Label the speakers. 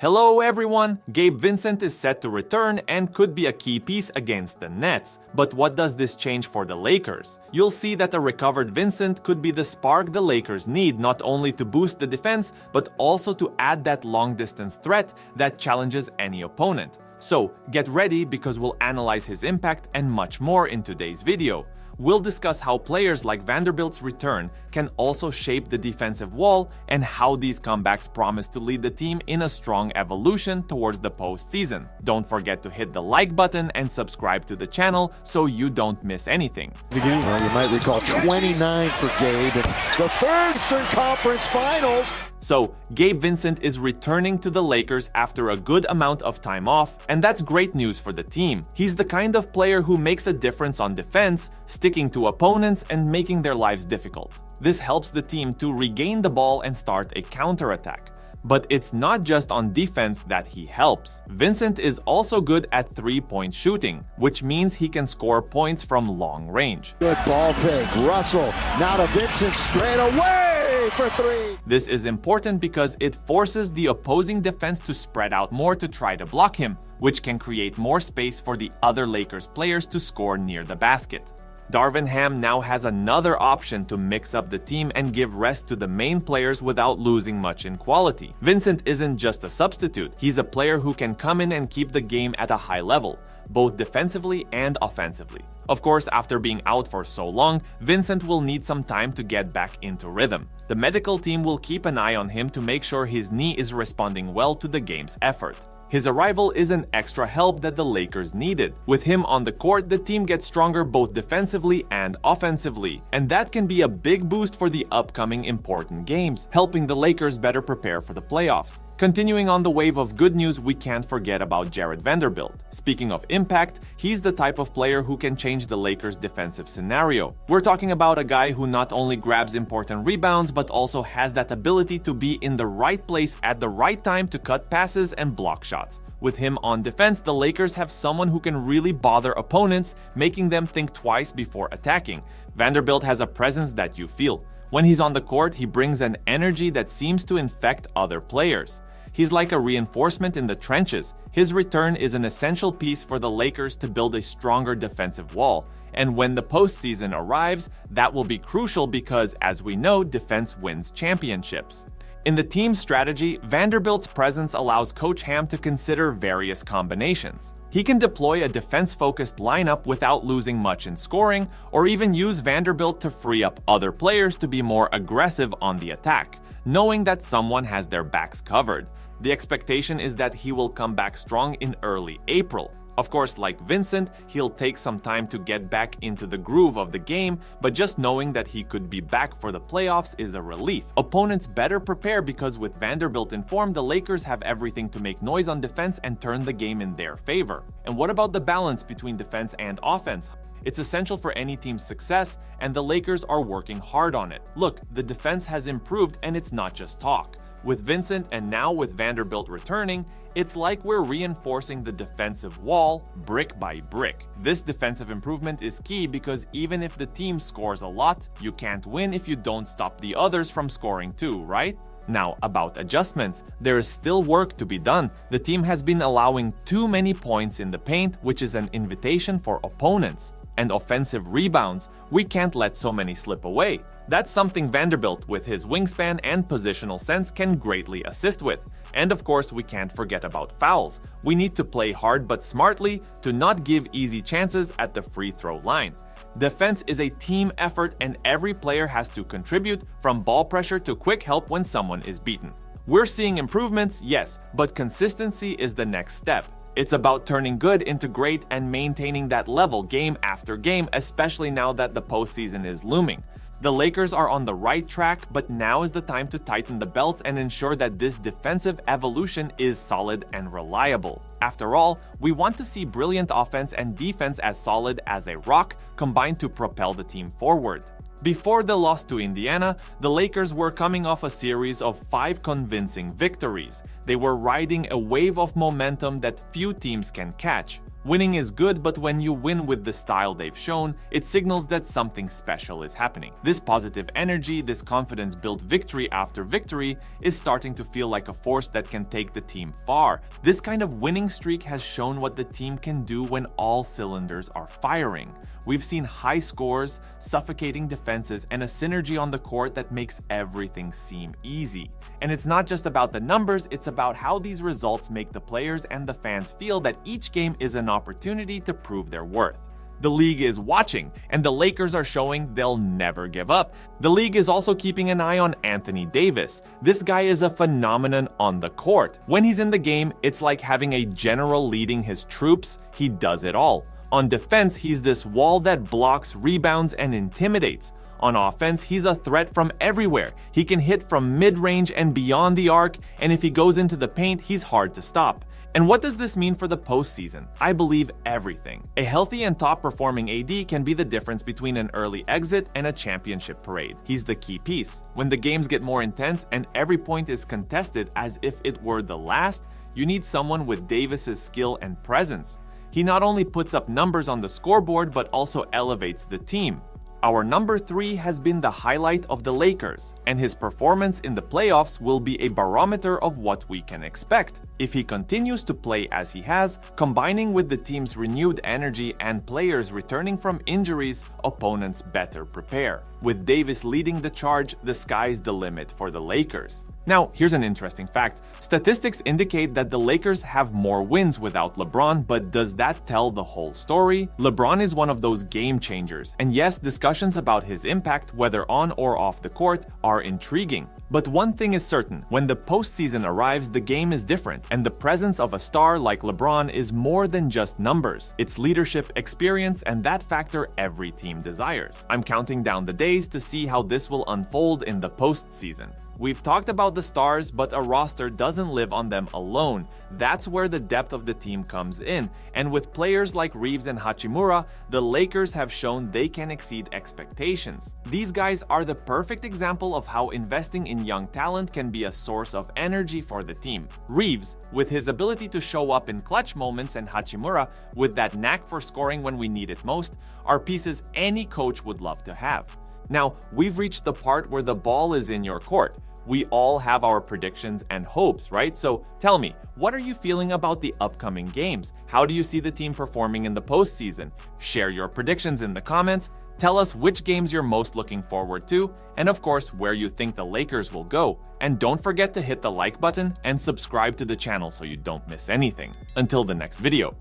Speaker 1: Hello everyone! Gabe Vincent is set to return and could be a key piece against the Nets. But what does this change for the Lakers? You'll see that a recovered Vincent could be the spark the Lakers need, not only to boost the defense, but also to add that long-distance threat that challenges any opponent. So get ready because we'll analyze his impact and much more in today's video. We'll discuss how players like Vanderbilt's return can also shape the defensive wall and how these comebacks promise to lead the team in a strong evolution towards the postseason. Don't forget to hit the like button and subscribe to the channel so you don't miss anything.
Speaker 2: Well, you might recall 29 for Gabe in the third Eastern Conference Finals.
Speaker 1: So, Gabe Vincent is returning to the Lakers after a good amount of time off, and that's great news for the team. He's the kind of player who makes a difference on defense, sticking to opponents and making their lives difficult. This helps the team to regain the ball and start a counterattack. But it's not just on defense that he helps. Vincent is also good at three-point shooting, which means he can score points from long range.
Speaker 2: Good ball fake. Russell, now to Vincent straight away for three.
Speaker 1: This is important because it forces the opposing defense to spread out more to try to block him, which can create more space for the other Lakers players to score near the basket. Darvin Ham now has another option to mix up the team and give rest to the main players without losing much in quality. Vincent isn't just a substitute, he's a player who can come in and keep the game at a high level, both defensively and offensively. Of course, after being out for so long, Vincent will need some time to get back into rhythm. The medical team will keep an eye on him to make sure his knee is responding well to the game's effort. His arrival is an extra help that the Lakers needed. With him on the court, the team gets stronger both defensively and offensively, and that can be a big boost for the upcoming important games, helping the Lakers better prepare for the playoffs. Continuing on the wave of good news, we can't forget about Jared Vanderbilt. Speaking of impact, he's the type of player who can change the Lakers' defensive scenario. We're talking about a guy who not only grabs important rebounds, but also has that ability to be in the right place at the right time to cut passes and block shots. With him on defense, the Lakers have someone who can really bother opponents, making them think twice before attacking. Vanderbilt has a presence that you feel. When he's on the court, he brings an energy that seems to infect other players. He's like a reinforcement in the trenches. His return is an essential piece for the Lakers to build a stronger defensive wall. And when the postseason arrives, that will be crucial because, as we know, defense wins championships. In the team's strategy, Vanderbilt's presence allows Coach Ham to consider various combinations. He can deploy a defense-focused lineup without losing much in scoring, or even use Vanderbilt to free up other players to be more aggressive on the attack, knowing that someone has their backs covered. The expectation is that he will come back strong in early April. Of course, like Vincent, he'll take some time to get back into the groove of the game, but just knowing that he could be back for the playoffs is a relief. Opponents better prepare because with Vanderbilt in form, the Lakers have everything to make noise on defense and turn the game in their favor. And what about the balance between defense and offense? It's essential for any team's success, and the Lakers are working hard on it. Look, the defense has improved and it's not just talk. With Vincent and now with Vanderbilt returning, it's like we're reinforcing the defensive wall brick by brick. This defensive improvement is key because even if the team scores a lot, you can't win if you don't stop the others from scoring too, right? Now, about adjustments, there is still work to be done. The team has been allowing too many points in the paint, which is an invitation for opponents. And offensive rebounds, we can't let so many slip away. That's something Vanderbilt, with his wingspan and positional sense, can greatly assist with. And of course, we can't forget about fouls. We need to play hard but smartly to not give easy chances at the free throw line. Defense is a team effort and every player has to contribute, from ball pressure to quick help when someone is beaten. We're seeing improvements, yes, but consistency is the next step. It's about turning good into great and maintaining that level game after game, especially now that the postseason is looming. The Lakers are on the right track, but now is the time to tighten the belts and ensure that this defensive evolution is solid and reliable. After all, we want to see brilliant offense and defense as solid as a rock combined to propel the team forward. Before the loss to Indiana, the Lakers were coming off a series of 5 convincing victories. They were riding a wave of momentum that few teams can catch. Winning is good, but when you win with the style they've shown, it signals that something special is happening. This positive energy, this confidence-built victory after victory, is starting to feel like a force that can take the team far. This kind of winning streak has shown what the team can do when all cylinders are firing. We've seen high scores, suffocating defenses, and a synergy on the court that makes everything seem easy. And it's not just about the numbers, it's about how these results make the players and the fans feel that each game is an opportunity to prove their worth. The league is watching, and the Lakers are showing they'll never give up. The league is also keeping an eye on Anthony Davis. This guy is a phenomenon on the court. When he's in the game, it's like having a general leading his troops. He does it all. On defense, he's this wall that blocks, rebounds, and intimidates. On offense, he's a threat from everywhere. He can hit from mid-range and beyond the arc, and if he goes into the paint, he's hard to stop. And what does this mean for the postseason? I believe everything. A healthy and top-performing AD can be the difference between an early exit and a championship parade. He's the key piece. When the games get more intense and every point is contested as if it were the last, you need someone with Davis's skill and presence. He not only puts up numbers on the scoreboard, but also elevates the team. Our number 3 has been the highlight of the Lakers, and his performance in the playoffs will be a barometer of what we can expect. If he continues to play as he has, combining with the team's renewed energy and players returning from injuries, opponents better prepare. With Davis leading the charge, the sky's the limit for the Lakers. Now, here's an interesting fact. Statistics indicate that the Lakers have more wins without LeBron, but does that tell the whole story? LeBron is one of those game changers, and yes, discussions about his impact, whether on or off the court, are intriguing. But one thing is certain, when the postseason arrives, the game is different, and the presence of a star like LeBron is more than just numbers. It's leadership, experience, and that factor every team desires. I'm counting down the days to see how this will unfold in the postseason. We've talked about the stars, but a roster doesn't live on them alone. That's where the depth of the team comes in. And with players like Reeves and Hachimura, the Lakers have shown they can exceed expectations. These guys are the perfect example of how investing in young talent can be a source of energy for the team. Reeves, with his ability to show up in clutch moments, and Hachimura, with that knack for scoring when we need it most, are pieces any coach would love to have. Now, we've reached the part where the ball is in your court. We all have our predictions and hopes, right? So tell me, what are you feeling about the upcoming games? How do you see the team performing in the postseason? Share your predictions in the comments. Tell us which games you're most looking forward to, and of course, where you think the Lakers will go. And don't forget to hit the like button and subscribe to the channel so you don't miss anything. Until the next video.